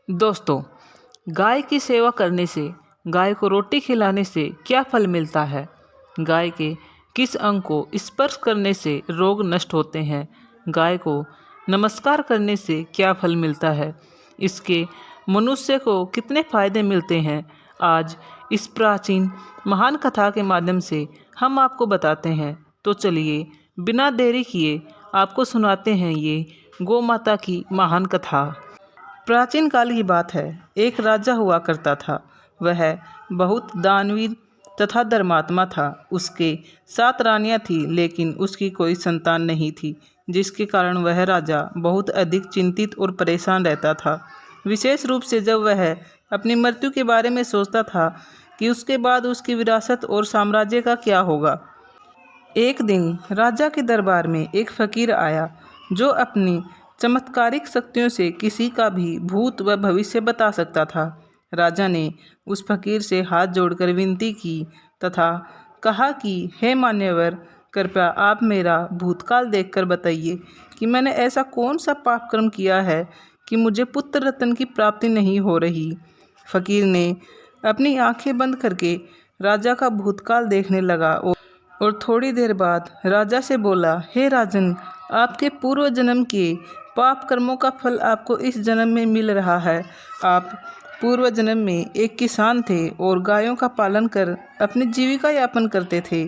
दोस्तों, गाय की सेवा करने से, गाय को रोटी खिलाने से क्या फल मिलता है? गाय के किस अंग को स्पर्श करने से रोग नष्ट होते हैं? गाय को नमस्कार करने से क्या फल मिलता है? इसके मनुष्य को कितने फायदे मिलते हैं? आज इस प्राचीन महान कथा के माध्यम से हम आपको बताते हैं। तो चलिए बिना देरी किए आपको सुनाते हैं ये गौ माता की महान कथा। प्राचीन काल की बात है। एक राजा हुआ करता था। वह बहुत दानवीर तथा धर्मात्मा था। उसके 7 रानियां थीं, लेकिन उसकी कोई संतान नहीं थी, जिसके कारण वह राजा बहुत अधिक चिंतित और परेशान रहता था। विशेष रूप से जब वह अपनी मृत्यु के बारे में सोचता था कि उसके बाद उसकी विरासत और साम्राज्य का क्या होगा। एक दिन राजा के दरबार में एक फकीर आया, जो अपनी चमत्कारिक शक्तियों से किसी का भी भूत व भविष्य बता सकता था। राजा ने उस फकीर से हाथ जोड़कर विनती की तथा कहा कि हे मान्यवर, कृपया आप मेरा भूतकाल देखकर बताइए कि मैंने ऐसा कौन सा पाप कर्म किया है कि मुझे पुत्र रत्न की प्राप्ति नहीं हो रही। फकीर ने अपनी आंखें बंद करके राजा का भूतकाल देखने लगा और थोड़ी देर बाद राजा से बोला, हे राजन, आपके पूर्व जन्म के पाप कर्मों का फल आपको इस जन्म में मिल रहा है। आप पूर्व जन्म में एक किसान थे और गायों का पालन कर अपनी जीविका यापन करते थे।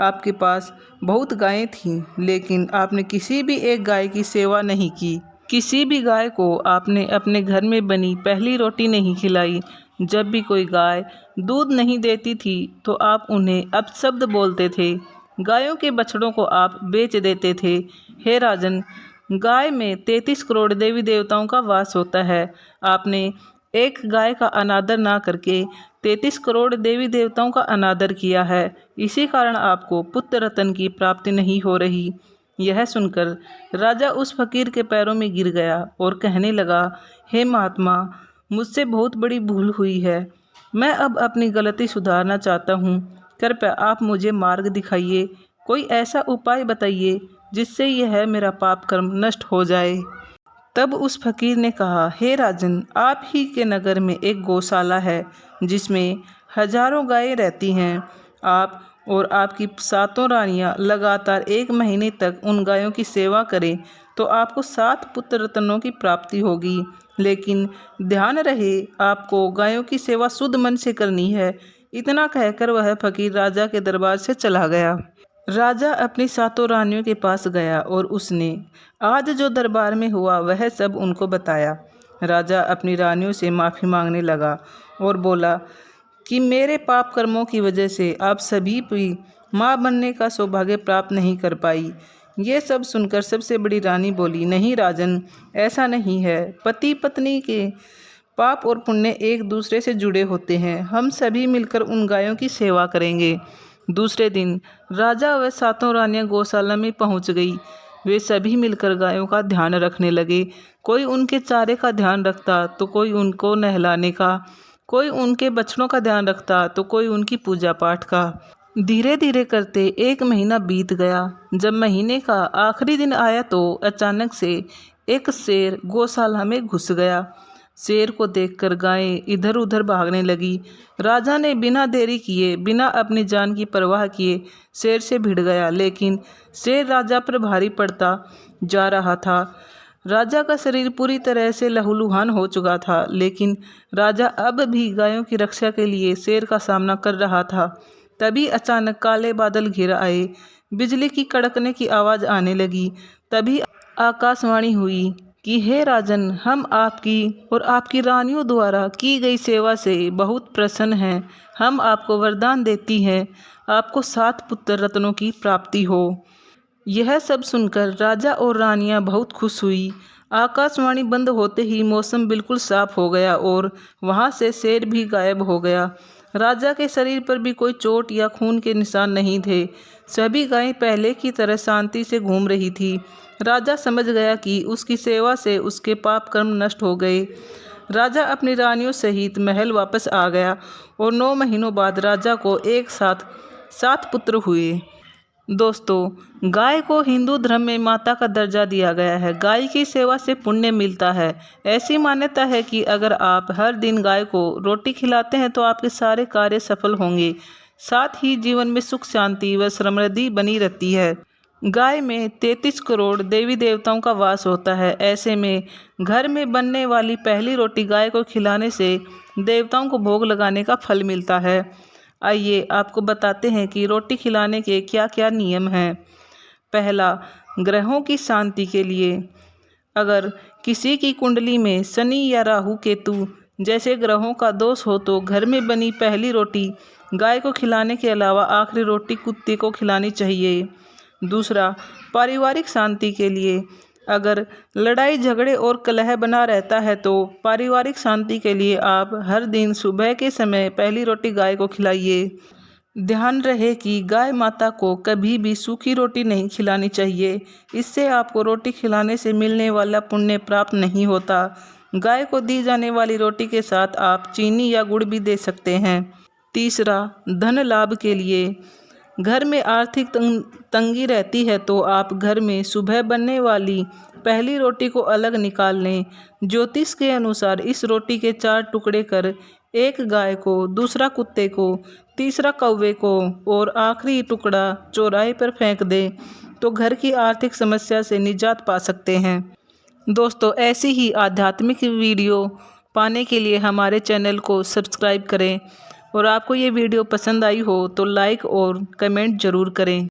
आपके पास बहुत गायें थीं, लेकिन आपने किसी भी एक गाय की सेवा नहीं की। किसी भी गाय को आपने अपने घर में बनी पहली रोटी नहीं खिलाई। जब भी कोई गाय दूध नहीं देती थी तो आप उन्हें अपशब्द बोलते थे। गायों के बछड़ों को आप बेच देते थे। हे राजन, गाय में 33 करोड़ देवी देवताओं का वास होता है। आपने एक गाय का अनादर ना करके 33 करोड़ देवी देवताओं का अनादर किया है। इसी कारण आपको पुत्र रत्न की प्राप्ति नहीं हो रही। यह सुनकर राजा उस फकीर के पैरों में गिर गया और कहने लगा, हे महात्मा, मुझसे बहुत बड़ी भूल हुई है। मैं अब अपनी गलती सुधारना चाहता हूँ। कृपया आप मुझे मार्ग दिखाइए। कोई ऐसा उपाय बताइए जिससे यह मेरा पाप कर्म नष्ट हो जाए। तब उस फकीर ने कहा, हे राजन, आप ही के नगर में एक गौशाला है जिसमें हजारों गायें रहती हैं। आप और आपकी 7 रानियां लगातार 1 महीने तक उन गायों की सेवा करें तो आपको 7 पुत्र रत्नों की प्राप्ति होगी। लेकिन ध्यान रहे, आपको गायों की सेवा शुद्ध मन से करनी है। इतना कहकर वह फकीर राजा के दरबार से चला गया। राजा अपनी 7 रानियों के पास गया और उसने आज जो दरबार में हुआ वह सब उनको बताया। राजा अपनी रानियों से माफ़ी मांगने लगा और बोला कि मेरे पाप कर्मों की वजह से आप सभी भी माँ बनने का सौभाग्य प्राप्त नहीं कर पाई। ये सब सुनकर सबसे बड़ी रानी बोली, नहीं राजन, ऐसा नहीं है। पति पत्नी के पाप और पुण्य एक दूसरे से जुड़े होते हैं। हम सभी मिलकर उन गायों की सेवा करेंगे। दूसरे दिन राजा व 7 रानियां गौशाला में पहुंच गई। वे सभी मिलकर गायों का ध्यान रखने लगे। कोई उनके चारे का ध्यान रखता तो कोई उनको नहलाने का, कोई उनके बछड़ों का ध्यान रखता तो कोई उनकी पूजा पाठ का। धीरे धीरे करते 1 महीना बीत गया। जब महीने का आखिरी दिन आया तो अचानक से एक शेर गौशाला में घुस गया। शेर को देखकर गायें इधर उधर भागने लगी। राजा ने बिना देरी किए, बिना अपनी जान की परवाह किए शेर से भिड़ गया, लेकिन शेर राजा पर भारी पड़ता जा रहा था। राजा का शरीर पूरी तरह से लहूलुहान हो चुका था, लेकिन राजा अब भी गायों की रक्षा के लिए शेर का सामना कर रहा था। तभी अचानक काले बादल घिर आए। बिजली की कड़कने की आवाज़ आने लगी। तभी आकाशवाणी हुई कि हे राजन, हम आपकी और आपकी रानियों द्वारा की गई सेवा से बहुत प्रसन्न हैं। हम आपको वरदान देती हैं, आपको 7 पुत्र रत्नों की प्राप्ति हो। यह सब सुनकर राजा और रानियां बहुत खुश हुई। आकाशवाणी बंद होते ही मौसम बिल्कुल साफ हो गया और वहां से शेर भी गायब हो गया। राजा के शरीर पर भी कोई चोट या खून के निशान नहीं थे। सभी गायें पहले की तरह शांति से घूम रही थी। राजा समझ गया कि उसकी सेवा से उसके पाप कर्म नष्ट हो गए। राजा अपनी रानियों सहित महल वापस आ गया और 9 महीनों बाद राजा को एक साथ 7 पुत्र हुए। दोस्तों, गाय को हिंदू धर्म में माता का दर्जा दिया गया है। गाय की सेवा से पुण्य मिलता है। ऐसी मान्यता है कि अगर आप हर दिन गाय को रोटी खिलाते हैं तो आपके सारे कार्य सफल होंगे। साथ ही जीवन में सुख शांति व समृद्धि बनी रहती है। गाय में 33 करोड़ देवी देवताओं का वास होता है। ऐसे में घर में बनने वाली पहली रोटी गाय को खिलाने से देवताओं को भोग लगाने का फल मिलता है। आइए आपको बताते हैं कि रोटी खिलाने के क्या क्या नियम हैं। पहला, ग्रहों की शांति के लिए। अगर किसी की कुंडली में शनि या राहु केतु जैसे ग्रहों का दोष हो तो घर में बनी पहली रोटी गाय को खिलाने के अलावा आखिरी रोटी कुत्ते को खिलानी चाहिए। दूसरा, पारिवारिक शांति के लिए। अगर लड़ाई झगड़े और कलह बना रहता है तो पारिवारिक शांति के लिए आप हर दिन सुबह के समय पहली रोटी गाय को खिलाइए। ध्यान रहे कि गाय माता को कभी भी सूखी रोटी नहीं खिलानी चाहिए। इससे आपको रोटी खिलाने से मिलने वाला पुण्य प्राप्त नहीं होता। गाय को दी जाने वाली रोटी के साथ आप चीनी या गुड़ भी दे सकते हैं। तीसरा, धन लाभ के लिए। घर में आर्थिक तंगी रहती है तो आप घर में सुबह बनने वाली पहली रोटी को अलग निकाल लें। ज्योतिष के अनुसार इस रोटी के 4 टुकड़े कर एक गाय को, दूसरा कुत्ते को, तीसरा कौवे को और आखिरी टुकड़ा चौराहे पर फेंक दें तो घर की आर्थिक समस्या से निजात पा सकते हैं। दोस्तों, ऐसी ही आध्यात्मिक वीडियो पाने के लिए हमारे चैनल को सब्सक्राइब करें और आपको ये वीडियो पसंद आई हो तो लाइक और कमेंट ज़रूर करें।